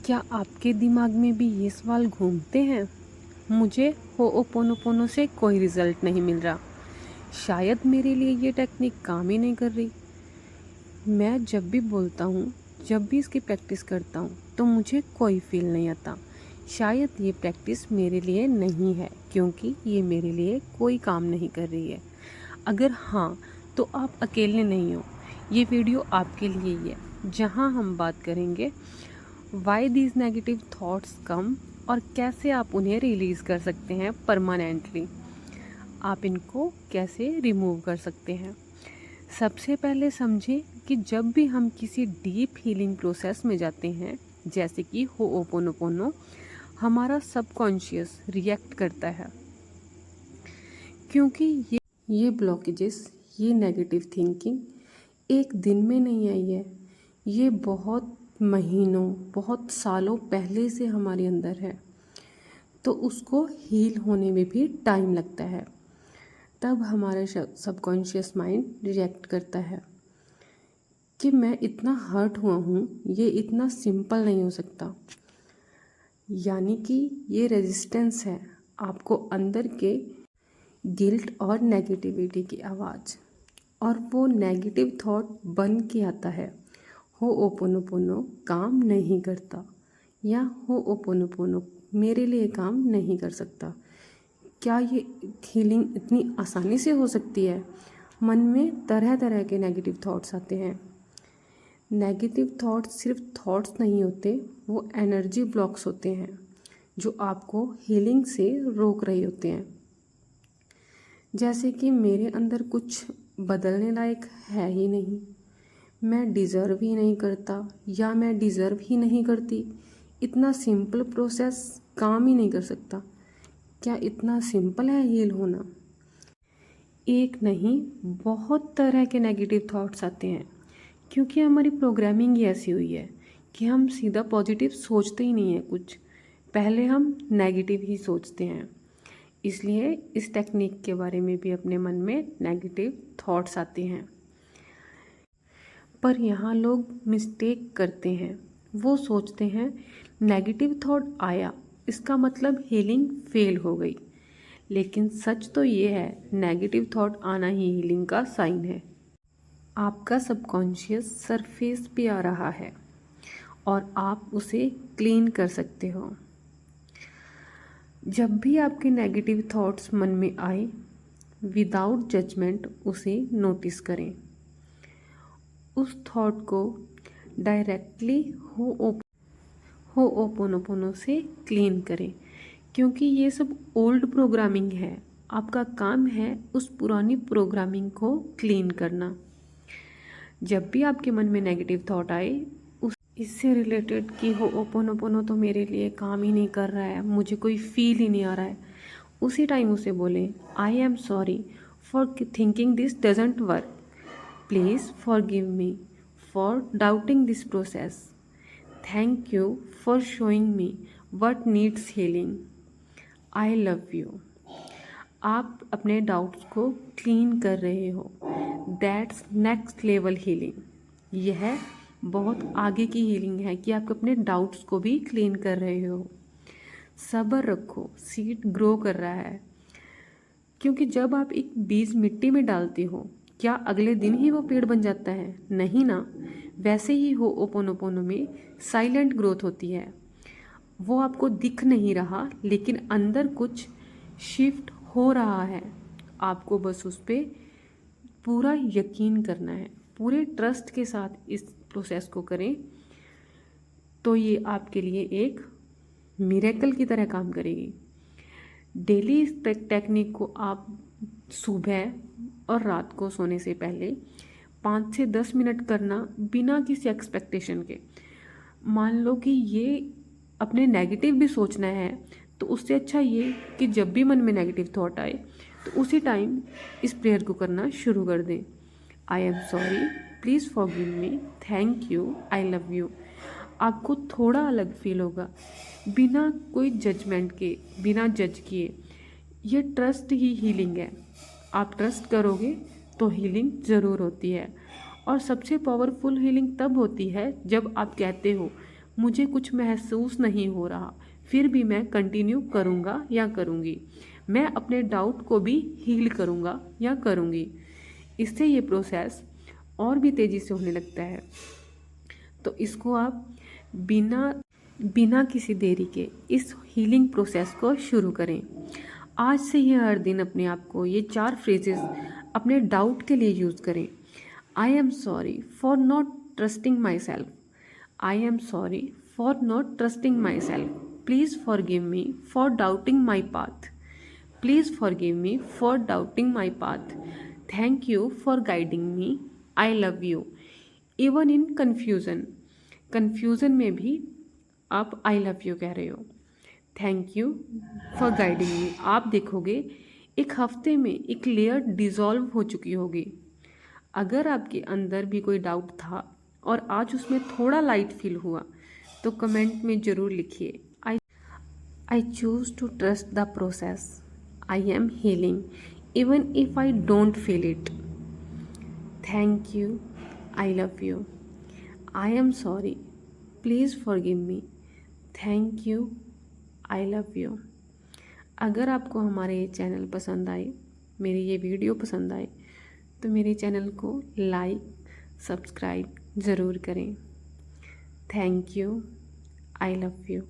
क्या आपके दिमाग में भी ये सवाल घूमते हैं? मुझे होओपोनोपोनो से कोई रिजल्ट नहीं मिल रहा। शायद मेरे लिए ये टेक्निक काम ही नहीं कर रही। मैं जब भी बोलता हूँ, जब भी इसकी प्रैक्टिस करता हूँ, तो मुझे कोई फील नहीं आता। शायद ये प्रैक्टिस मेरे लिए नहीं है, क्योंकि ये मेरे लिए कोई काम नहीं कर रही है। अगर हाँ, तो आप अकेले नहीं हो। ये वीडियो आपके लिए ही है, जहाँ हम बात करेंगे वाई दीज नेगेटिव थाट्स कम और कैसे आप उन्हें रिलीज़ कर सकते हैं परमानेंटली। आप इनको कैसे रिमूव कर सकते हैं। सबसे पहले समझें कि जब भी हम किसी डीप हीलिंग प्रोसेस में जाते हैं, जैसे कि होओपोनोपोनो, हमारा सबकॉन्शियस रिएक्ट करता है, क्योंकि ये ब्लॉकेजेस, ये नेगेटिव थिंकिंग एक दिन में नहीं आई है। ये बहुत महीनों, बहुत सालों पहले से हमारे अंदर है, तो उसको हील होने में भी टाइम लगता है। तब हमारा सबकॉन्शियस माइंड रिएक्ट करता है कि मैं इतना हर्ट हुआ हूँ, ये इतना सिंपल नहीं हो सकता। यानी कि ये रेजिस्टेंस है आपको अंदर के गिल्ट और नेगेटिविटी की आवाज़, और वो नेगेटिव थॉट बन के आता है। होओपोनोपोनो काम नहीं करता, या होओपोनोपोनो मेरे लिए काम नहीं कर सकता। क्या ये हीलिंग इतनी आसानी से हो सकती है? मन में तरह तरह के नेगेटिव थॉट्स आते हैं। नेगेटिव थॉट्स सिर्फ थॉट्स नहीं होते, वो एनर्जी ब्लॉक्स होते हैं जो आपको हीलिंग से रोक रहे होते हैं। जैसे कि मेरे अंदर कुछ बदलने लायक है ही नहीं, मैं डिज़र्व ही नहीं करता, या मैं डिज़र्व ही नहीं करती। इतना सिंपल प्रोसेस काम ही नहीं कर सकता। क्या इतना सिंपल है हील होना? एक नहीं, बहुत तरह के नेगेटिव थॉट्स आते हैं, क्योंकि हमारी प्रोग्रामिंग ही ऐसी हुई है कि हम सीधा पॉजिटिव सोचते ही नहीं हैं कुछ, पहले हम नेगेटिव ही सोचते हैं। इसलिए इस टेक्निक के बारे में भी अपने मन में नेगेटिव थॉट्स आते हैं। पर यहाँ लोग मिस्टेक करते हैं। वो सोचते हैं नेगेटिव थॉट आया, इसका मतलब हीलिंग फेल हो गई। लेकिन सच तो ये है, नेगेटिव थॉट आना ही हीलिंग का साइन है। आपका सबकॉन्शियस सरफेस पे आ रहा है और आप उसे क्लीन कर सकते हो। जब भी आपके नेगेटिव थॉट्स मन में आए, विदाउट जजमेंट उसे नोटिस करें। उस थॉट को डायरेक्टली होओपोनोपोनो से क्लीन करें, क्योंकि ये सब ओल्ड प्रोग्रामिंग है। आपका काम है उस पुरानी प्रोग्रामिंग को क्लीन करना। जब भी आपके मन में नेगेटिव थॉट आए, इससे रिलेटेड कि होओपोनोपोनो तो मेरे लिए काम ही नहीं कर रहा है, मुझे कोई फील ही नहीं आ रहा है, उसी टाइम उसे बोलें, आई am sorry for thinking this doesn't work, please forgive me for doubting this process, thank you for showing me what needs healing, I love you. आप अपने डाउट्स को क्लीन कर रहे हो। That's next level healing. यह बहुत आगे की हीलिंग है कि आप अपने डाउट्स को भी क्लीन कर रहे हो। सब्र रखो, सीड ग्रो कर रहा है। क्योंकि जब आप एक बीज मिट्टी में डालते हो, क्या अगले दिन ही वो पेड़ बन जाता है? नहीं ना। वैसे ही होओपोनोपोनो में साइलेंट ग्रोथ होती है। वो आपको दिख नहीं रहा, लेकिन अंदर कुछ शिफ्ट हो रहा है। आपको बस उस पर पूरा यकीन करना है, पूरे ट्रस्ट के साथ इस प्रोसेस को करें, तो ये आपके लिए एक मिरेकल की तरह काम करेगी। डेली इस टेक्निक को आप सुबह और रात को सोने से पहले 5 से 10 मिनट करना, बिना किसी एक्सपेक्टेशन के। मान लो कि ये अपने नेगेटिव भी सोचना है, तो उससे अच्छा ये कि जब भी मन में नेगेटिव थॉट आए, तो उसी टाइम इस प्रेयर को करना शुरू कर दें। आई am sorry, please forgive me, thank you, I love you. आपको थोड़ा अलग फील होगा, बिना कोई जजमेंट के, बिना जज किए। ये ट्रस्ट ही हीलिंग है। आप ट्रस्ट करोगे तो हीलिंग ज़रूर होती है। और सबसे पावरफुल हीलिंग तब होती है जब आप कहते हो, मुझे कुछ महसूस नहीं हो रहा, फिर भी मैं कंटिन्यू करूँगा या करूँगी। मैं अपने डाउट को भी हील करूँगा या करूँगी। इससे ये प्रोसेस और भी तेज़ी से होने लगता है। तो इसको आप बिना बिना किसी देरी के इस हीलिंग प्रोसेस को शुरू करें। आज से ही हर दिन अपने आप को ये 4 फ्रेजेस अपने डाउट के लिए यूज़ करें। आई am sorry for not trusting my self. I am sorry for not trusting my self. Please forgive me for doubting my path. Please forgive me for doubting my path. Thank you for guiding me. I love you. Even in confusion, confusion में भी आप आई love you कह रहे हो। Thank you for guiding मी। आप देखोगे एक हफ्ते में एक लेयर डिज़ोल्व हो चुकी होगी। अगर आपके अंदर भी कोई डाउट था और आज उसमें थोड़ा लाइट फील हुआ तो कमेंट में ज़रूर लिखिए, I choose to trust the process. I am healing even if I don't feel it. Thank you. I love you. I am sorry. Please forgive me. Thank you. I love you. अगर आपको हमारे ये channel पसंद आए, मेरी ये video पसंद आए, तो मेरे चैनल को लाइक सब्सक्राइब ज़रूर करें। Thank you. I love you.